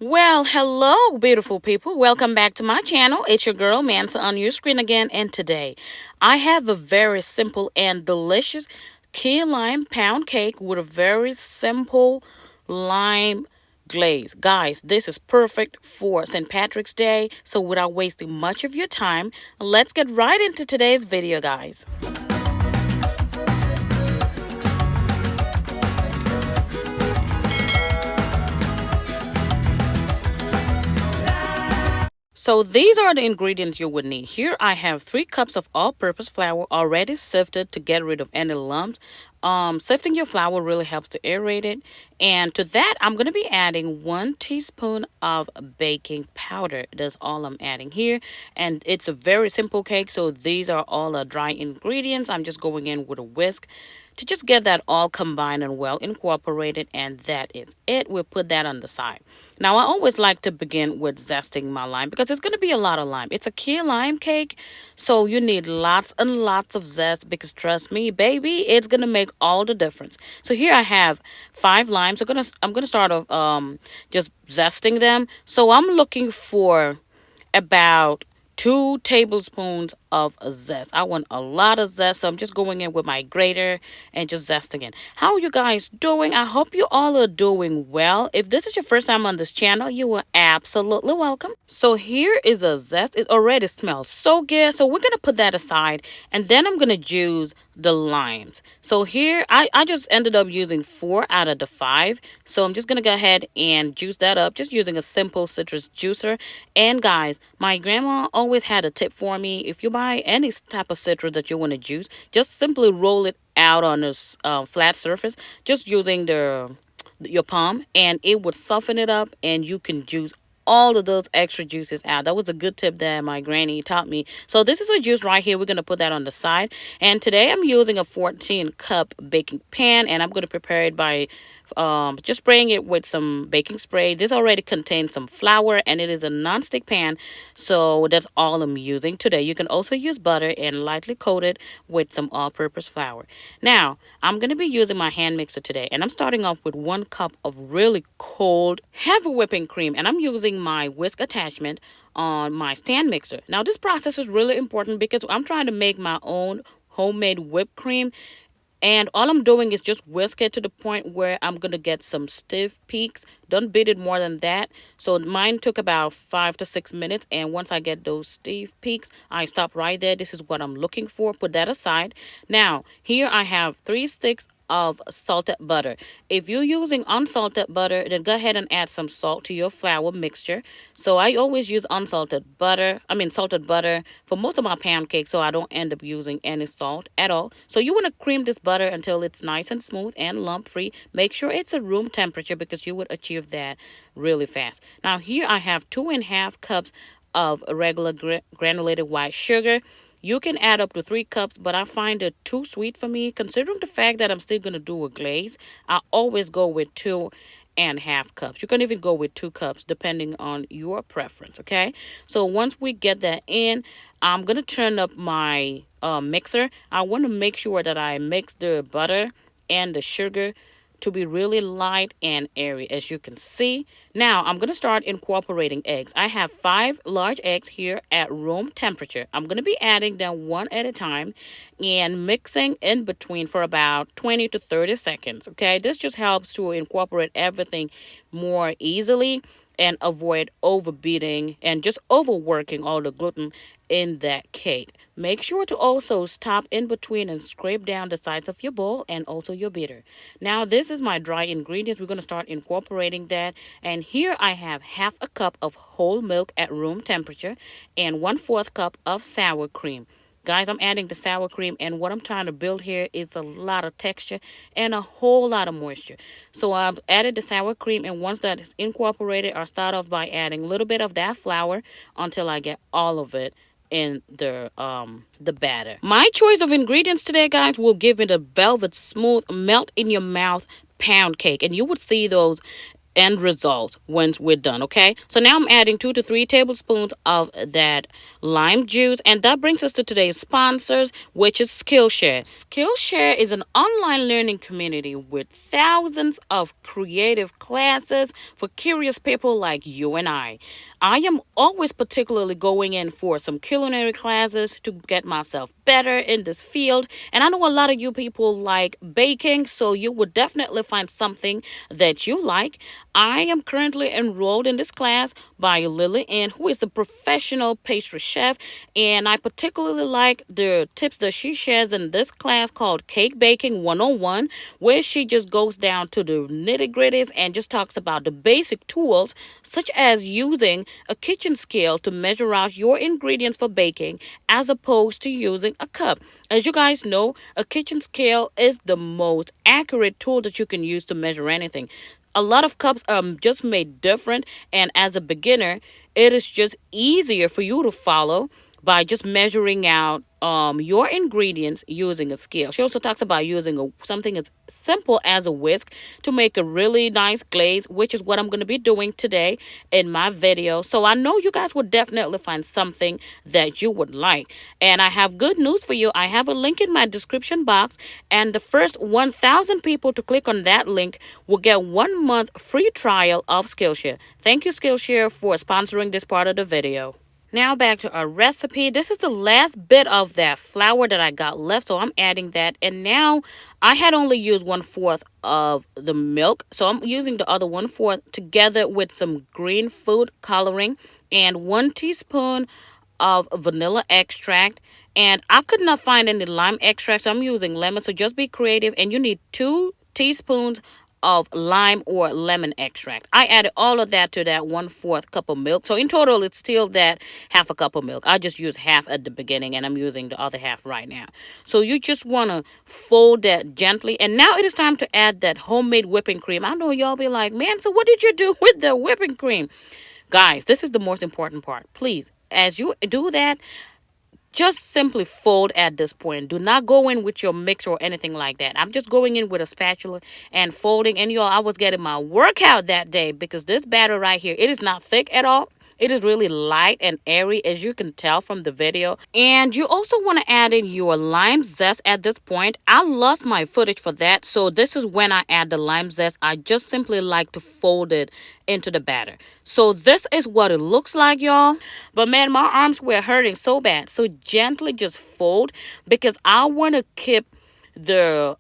Well, hello, beautiful people. Welcome back to my channel. It's your girl, Mansa, on your screen again. And today, I have a very simple and delicious key lime pound cake with a very simple lime glaze. Guys, this is perfect for St. Patrick's Day. So without wasting much of your time, let's get right into today's video, guys. So these are the ingredients you would need. Here I have 3 cups of all-purpose flour already sifted to get rid of any lumps. Sifting your flour really helps to aerate it. And to that, I'm going to be adding 1 teaspoon of baking powder. That's all I'm adding here. And it's a very simple cake, so these are all the dry ingredients. I'm just going in with a whisk to just get that all combined and well incorporated, and that is it. We'll put that on the side. Now I always like to begin with zesting my lime because it's going to be a lot of lime. It's a key lime cake, so you need lots and lots of zest, because trust me baby, it's going to make all the difference. So here I have 5 limes. I'm gonna start off just zesting them. So I'm looking for about 2 tablespoons of zest. I want a lot of zest, so I'm just going in with my grater and just zesting it. How are you guys doing? I hope you all are doing well. If this is your first time on this channel, you are absolutely welcome. So here is a zest. It already smells so good, so we're gonna put that aside, and then I'm gonna juice the limes. So here I just ended up using 4 out of the 5, so I'm just gonna go ahead and juice that up just using a simple citrus juicer. And guys, my grandma always had a tip for me. If you buy any type of citrus that you want to juice, just simply roll it out on a flat surface just using your palm, and it would soften it up and you can juice all of those extra juices out. That was a good tip that my granny taught me. So this is a juice right here. We're going to put that on the side. And today I'm using a 14 cup baking pan, and I'm going to prepare it by just spraying it with some baking spray. This already contains some flour, and it is a non-stick pan, so that's all I'm using today. You can also use butter and lightly coat it with some all-purpose flour. Now I'm going to be using my hand mixer today, and I'm starting off with 1 cup of really cold heavy whipping cream, and I'm using my whisk attachment on my stand mixer. Now this process is really important because I'm trying to make my own homemade whipped cream, and all I'm doing is just whisk it to the point where I'm going to get some stiff peaks. Don't beat it more than that. So mine took about 5 to 6 minutes. And once I get those stiff peaks, I stop right there. This is what I'm looking for. Put that aside. Now, here I have 3 sticks of salted butter. If you're using unsalted butter, then go ahead and add some salt to your flour mixture. So I always use salted butter for most of my pound cakes, so I don't end up using any salt at all. So you want to cream this butter until it's nice and smooth and lump free. Make sure it's at room temperature because you would achieve that really fast. Now here I have 2.5 cups of regular granulated white sugar. You can add up to 3 cups, but I find it too sweet for me. Considering the fact that I'm still going to do a glaze, I always go with 2.5 cups. You can even go with 2 cups depending on your preference, okay? So once we get that in, I'm going to turn up my mixer. I want to make sure that I mix the butter and the sugar to be really light and airy, as you can see. Now I'm going to start incorporating eggs. I have 5 large eggs here at room temperature. I'm going to be adding them one at a time and mixing in between for about 20 to 30 seconds. Okay, this just helps to incorporate everything more easily and avoid overbeating and just overworking all the gluten in that cake. Make sure to also stop in between and scrape down the sides of your bowl and also your beater. Now this is my dry ingredients. We're going to start incorporating that. And here I have 1/2 cup of whole milk at room temperature and 1/4 cup of sour cream. Guys, I'm adding the sour cream, and what I'm trying to build here is a lot of texture and a whole lot of moisture. So I've added the sour cream, and once that is incorporated, I'll start off by adding a little bit of that flour until I get all of it in the batter. My choice of ingredients today, guys, will give it a velvet smooth melt in your mouth pound cake, and you would see those end result once we're done. Okay, so now I'm adding 2 to 3 tablespoons of that lime juice, and that brings us to today's sponsors, which is Skillshare. Skillshare is an online learning community with thousands of creative classes for curious people like you and I am always particularly going in for some culinary classes to get myself better in this field. And I know a lot of you people like baking, so you would definitely find something that you like. I am currently enrolled in this class by Lily Ann, who is a professional pastry chef, and I particularly like the tips that she shares in this class called Cake Baking 101, where she just goes down to the nitty gritties and just talks about the basic tools, such as using a kitchen scale to measure out your ingredients for baking as opposed to using a cup. As you guys know, a kitchen scale is the most accurate tool that you can use to measure anything. A lot of cups are just made different, and as a beginner, it is just easier for you to follow by just measuring out your ingredients using a scale. She also talks about using something as simple as a whisk to make a really nice glaze, which is what I'm going to be doing today in my video. So I know you guys would definitely find something that you would like. And I have good news for you. I have a link in my description box, and the first 1,000 people to click on that link will get 1 month free trial of Skillshare. Thank you, Skillshare, for sponsoring this part of the video. Now back to our recipe. This is the last bit of that flour that I got left, so I'm adding that. And now I had only used 1/4 of the milk, so I'm using the other 1/4 together with some green food coloring and 1 teaspoon of vanilla extract. And I could not find any lime extract, so I'm using lemon. So just be creative, and you need 2 teaspoons of lime or lemon extract. I added all of that to that 1/4 cup of milk. So in total, it's still that half a cup of milk. I just used half at the beginning, and I'm using the other half right now. So you just want to fold that gently. And now it is time to add that homemade whipping cream. I know y'all be like, man, so what did you do with the whipping cream? Guys, this is the most important part. Please, as you do that, just simply fold at this point. Do not go in with your mixer or anything like that. I'm just going in with a spatula and folding. And y'all, I was getting my workout that day because this batter right here, it is not thick at all. It is really light and airy, as you can tell from the video. And you also want to add in your lime zest at this point. I lost my footage for that, so this is when I add the lime zest. I just simply like to fold it into the batter. So this is what it looks like, y'all. But man, my arms were hurting so bad. So gently just fold, because I want to keep the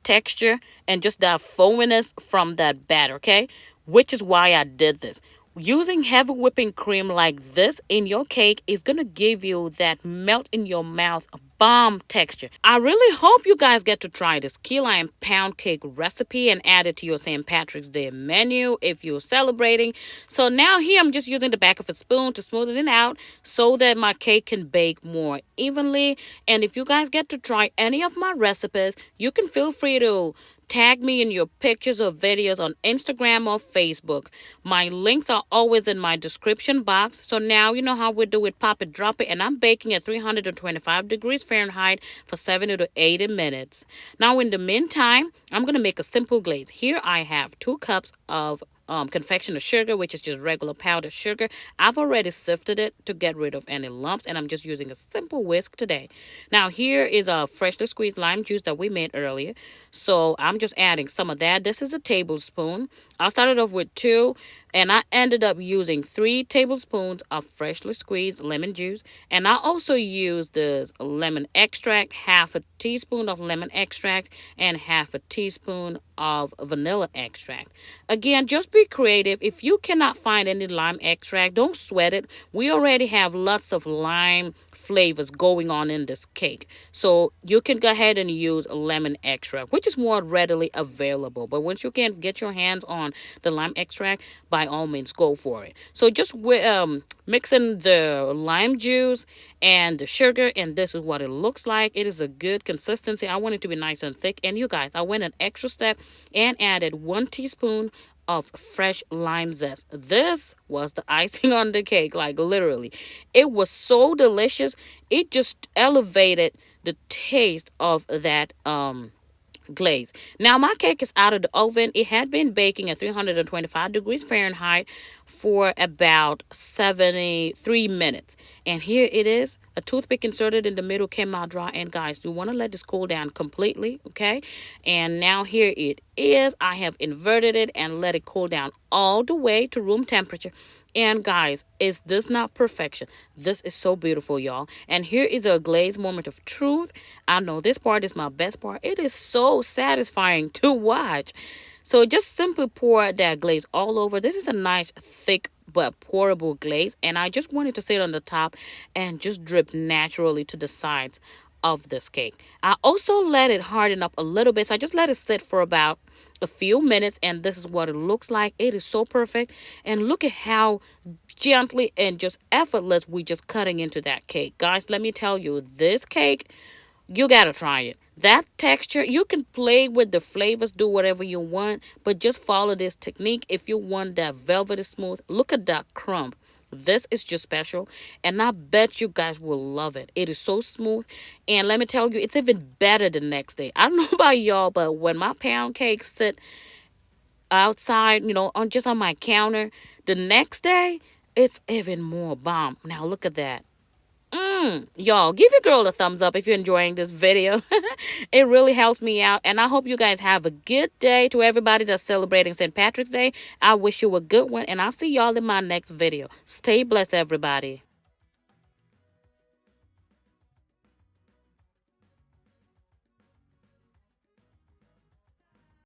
texture and just that foaminess from that batter, okay? Which is why I did this. Using heavy whipping cream like this in your cake is going to give you that melt in your mouth bomb texture. I really hope you guys get to try this key lime pound cake recipe and add it to your St. Patrick's Day menu if you're celebrating. So now here I'm just using the back of a spoon to smooth it out so that my cake can bake more evenly. And if you guys get to try any of my recipes, you can feel free to tag me in your pictures or videos on Instagram or Facebook. My links are always in my description box. So now you know how we do it. Pop it, drop it, and I'm baking at 325 degrees Fahrenheit for 70 to 80 minutes. Now in the meantime, I'm going to make a simple glaze. Here I have 2 cups of confectioner sugar, which is just regular powdered sugar. I've already sifted it to get rid of any lumps, and I'm just using a simple whisk today. Now here is a freshly squeezed lime juice that we made earlier, so I'm just adding some of that. This is a tablespoon. I started off with 2, and I ended up using 3 tablespoons of freshly squeezed lemon juice. And I also used this lemon extract, half a teaspoon of lemon extract, and half a teaspoon of vanilla extract. Again, just be creative. If you cannot find any lime extract, don't sweat it. We already have lots of lime flavors going on in this cake, so you can go ahead and use lemon extract, which is more readily available. But once you can get your hands on the lime extract, by all means go for it. So just mixing the lime juice and the sugar, and this is what it looks like. It is a good consistency. I want it to be nice and thick. And you guys, I went an extra step and added 1 teaspoon of fresh lime zest. This was the icing on the cake, like literally. It was so delicious. It just elevated the taste of that glaze. Now my cake is out of the oven. It had been baking at 325 degrees Fahrenheit for about 73 minutes. And here it is. A toothpick inserted in the middle came out dry. And guys, you want to let this cool down completely, okay? And now here it is. I have inverted it and let it cool down all the way to room temperature. And guys, is this not perfection? This is so beautiful, y'all. And here is a glaze moment of truth. I know this part is my best part. It is so satisfying to watch. So just simply pour that glaze all over. This is a nice thick but pourable glaze, and I just wanted to sit on the top and just drip naturally to the sides of this cake. I also let it harden up a little bit, so I just let it sit for about a few minutes, and this is what it looks like. It is so perfect, and look at how gently and just effortless we just cutting into that cake. Guys, let me tell you, this cake, you gotta try it. That texture, you can play with the flavors, do whatever you want, but just follow this technique. If you want that velvety smooth, look at that crumb. This is just special, and I bet you guys will love it. It is so smooth, and let me tell you, it's even better the next day. I don't know about y'all, but when my pound cakes sit outside, on just on my counter, the next day, it's even more bomb. Now look at that. Y'all, give your girl a thumbs up if you're enjoying this video. It really helps me out, and I hope you guys have a good day. To everybody that's celebrating St. Patrick's Day, I wish you a good one, and I'll see y'all in my next video. Stay blessed, everybody.